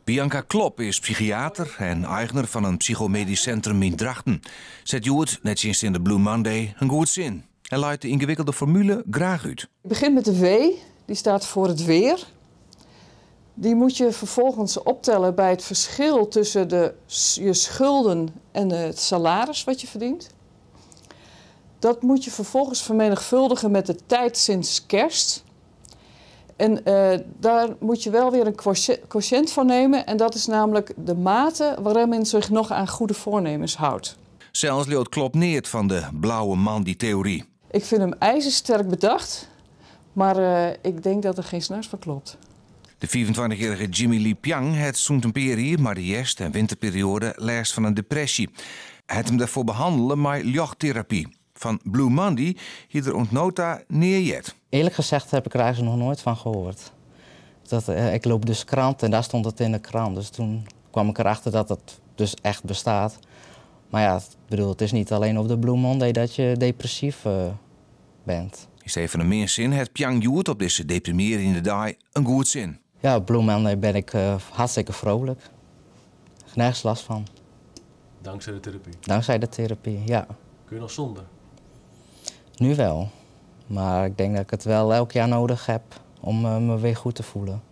Bianca Klop is psychiater en eigenaar van een psychomedisch centrum in Drachten. Zet Joert, net sinds in de Blue Monday, een goed zin. Hij leidt de ingewikkelde formule graag uit. Ik begin met de W, die staat voor het weer. Die moet je vervolgens optellen bij het verschil tussen je schulden en het salaris wat je verdient. Dat moet je vervolgens vermenigvuldigen met de tijd sinds kerst. En daar moet je wel weer een quotient voor nemen. En dat is namelijk de mate waarin men zich nog aan goede voornemens houdt. Zelfs leert Klop neert van de blauwe man die theorie. Ik vind hem ijzersterk bedacht, maar ik denk dat er geen snars van klopt. De 24-jarige Jimmy Lee Piang heeft zo'n maar de herfst- en winterperiode last van een depressie. Hij heeft hem daarvoor behandelen met ljochttherapie. Van Blue Monday hier er ontnota neerjet. Eerlijk gezegd heb ik er eigenlijk nog nooit van gehoord. Ik loop dus krant en daar stond het in de krant. Dus toen kwam ik erachter dat het dus echt bestaat. Maar ja, het is niet alleen op de Blue Monday dat je depressief bent. Is even een meer zin het Piang Joert op deze deprimerende dag een goed zin. Ja, op Blue Monday ben ik hartstikke vrolijk. Nergens last van. Dankzij de therapie? Dankzij de therapie, ja. Kun je nog zonder? Nu wel. Maar ik denk dat ik het wel elk jaar nodig heb om me weer goed te voelen.